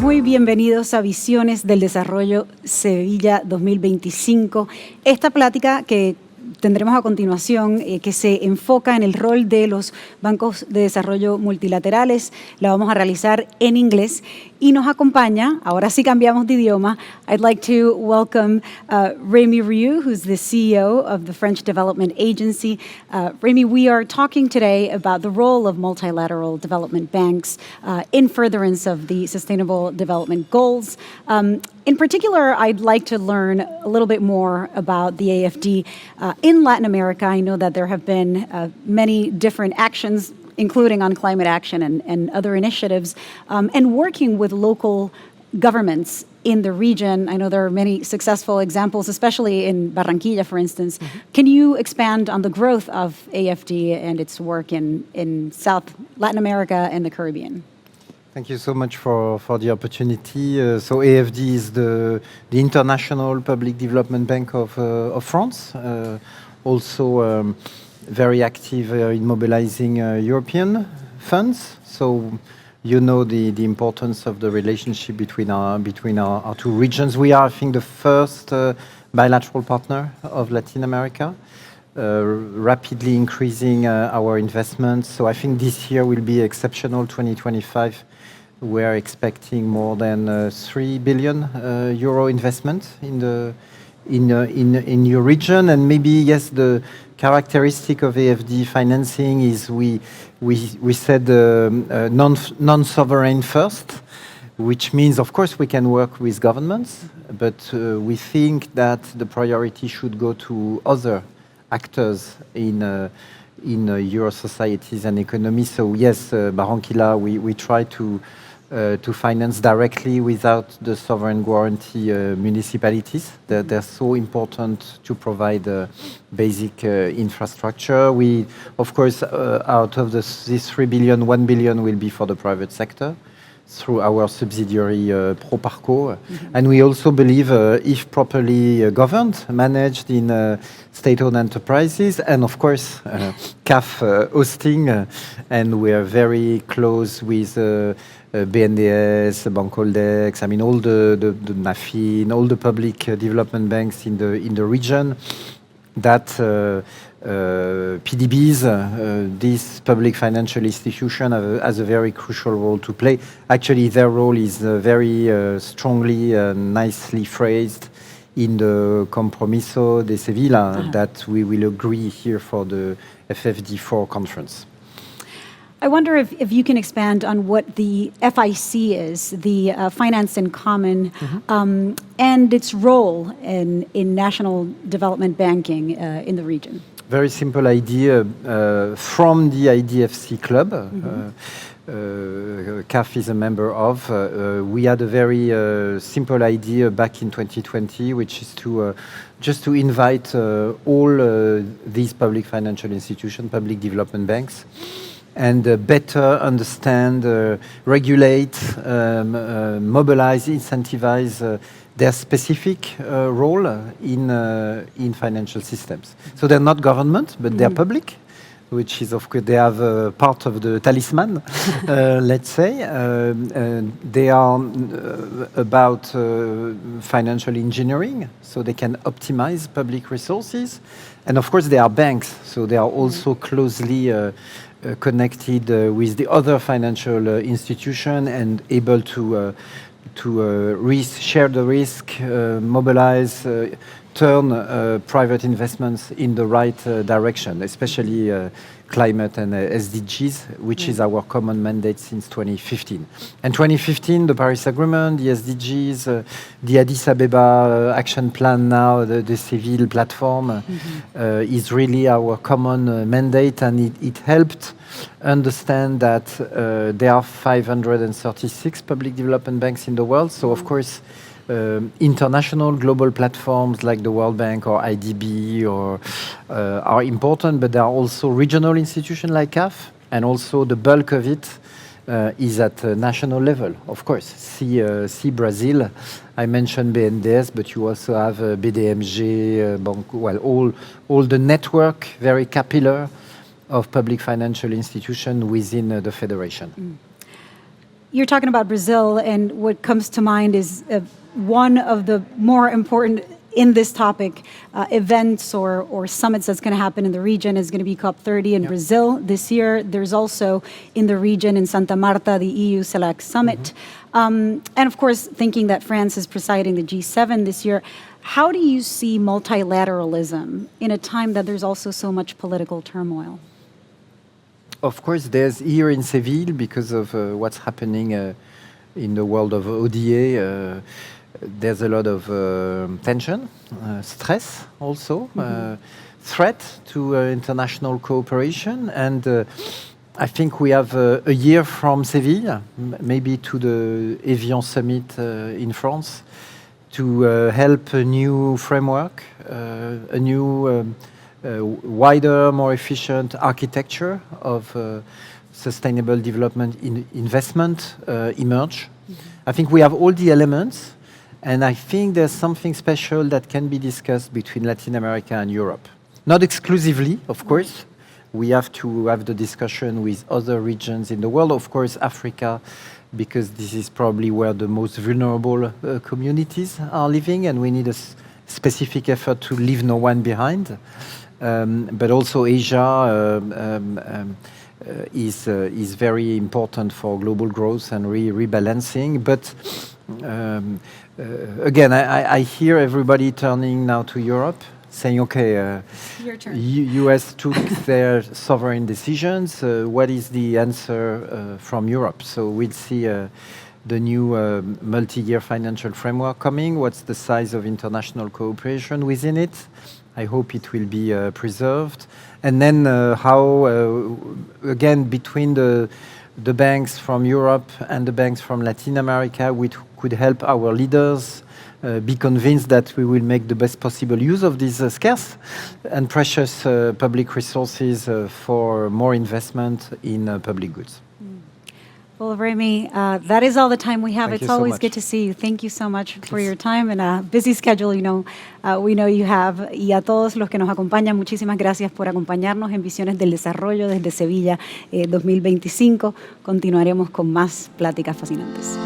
Muy bienvenidos a Visiones del Desarrollo Sevilla 2025. Esta plática que tendremos a continuación, que se enfoca en el rol de los bancos de desarrollo multilaterales, la vamos a realizar en inglés y nos acompaña, ahora sí cambiamos de idioma, I'd like to welcome Rémy Rioux, who's the CEO of the French Development Agency. Rémy, we are talking today about the role of multilateral development banks in furtherance of the Sustainable Development Goals. In particular, I'd like to learn a little bit more about the AFD in Latin America. I know that there have been many different actions, including on climate action and other initiatives, and working with local governments in the region. I know there are many successful examples, especially in Barranquilla, for instance. Mm-hmm. Can you expand on the growth of AFD and its work in South Latin America and the Caribbean? Thank you so much for the opportunity. So AFD is the International Public Development Bank of France, also very active in mobilizing European funds. So you know the importance of the relationship between our two regions. We are, I think, the first bilateral partner of Latin America, rapidly increasing our investments. So I think this year will be exceptional. 2025. We're expecting more than 3 billion euro investment in your region, and maybe yes, the characteristic of AFD financing is we said non-sovereign first, which means of course we can work with governments, but we think that the priority should go to other actors in your societies and economy. So yes, Barranquilla, we try to finance directly without the sovereign guarantee municipalities. They're so important to provide basic infrastructure. We, of course, out of this 3 billion, 1 billion will be for the private sector through our subsidiary ProParco. Mm-hmm. And we also believe if properly governed, managed in state-owned enterprises, and of course CAF hosting, and we are very close with BNDES, Bancoldex, I mean all the NAFIN, all the public development banks in the region, that PDBs, this public financial institution, has a very crucial role to play. Actually, their role is very strongly, nicely phrased in the Compromiso de Sevilla that we will agree here for the FFD4 conference. I wonder if you can expand on what the FIC is, the Finance in Common, mm-hmm. And its role in national development banking in the region. Very simple idea from the IDFC club. Mm-hmm. CAF is a member of. We had a very simple idea back in 2020, which is to just to invite all these public financial institutions, public development banks, and better understand, regulate, mobilize, incentivize their specific role in financial systems. So they're not government, but they're public, which is, of course, they have part of the talisman, let's say. They are about financial engineering, so they can optimize public resources. And of course, they are banks, so they are also closely connected with the other financial institution and able to share the risk, mobilize, turn private investments in the right direction, especially climate and SDGs, which is our common mandate since 2015. And 2015, the Paris Agreement, the SDGs, the Addis Abeba Action Plan now, the Seville platform is really our common mandate, and it helped understand that there are 536 public development banks in the world. So of course, international global platforms like the World Bank or IDB are important, but there are also regional institutions like CAF, and also the bulk of it is at national level. Of course, see Brazil. I mentioned BNDES, but you also have BDMG, all the network, very capillary of public financial institutions within the federation. you're talking about Brazil, and what comes to mind is one of the more important in this topic events or summits that's going to happen in the region is going to be COP30 in Brazil this year. There's also in the region in Santa Marta, the EU Select Summit. And of course, thinking that France is presiding the G7 this year, how do you see multilateralism in a time that there's also so much political turmoil? Of course, there's here in Seville, because of what's happening in the world of ODA, there's a lot of tension, stress also, threat to international cooperation. And I think we have a year from Seville, maybe to the Evian Summit in France, to help a new framework, a new wider, more efficient architecture of sustainable development investment emerge. I think we have all the elements. And I think there's something special that can be discussed between Latin America and Europe. Not exclusively, of course. We have to have the discussion with other regions in the world. Of course, Africa, because this is probably where the most vulnerable communities are living, and we need a specific effort to leave no one behind. But also Asia is very important for global growth and rebalancing. But again, I hear everybody turning now to Europe, saying, okay, your turn. US took their sovereign decisions. What is the answer from Europe? So we'll see the new multi-year financial framework coming. What's the size of international cooperation within it? I hope it will be preserved. And then how, again, between the banks from Europe and the banks from Latin America, we could help our leaders be convinced that we will make the best possible use of these scarce and precious public resources for more investment in public goods. Well, Rémy, that is all the time we have. Thank it's you so always much. good to see you. Thank you so much for your time and a busy schedule, we know you have. Y a todos los que nos acompañan, muchísimas gracias por acompañarnos en Visiones del Desarrollo desde Sevilla 2025. Continuaremos con más pláticas fascinantes.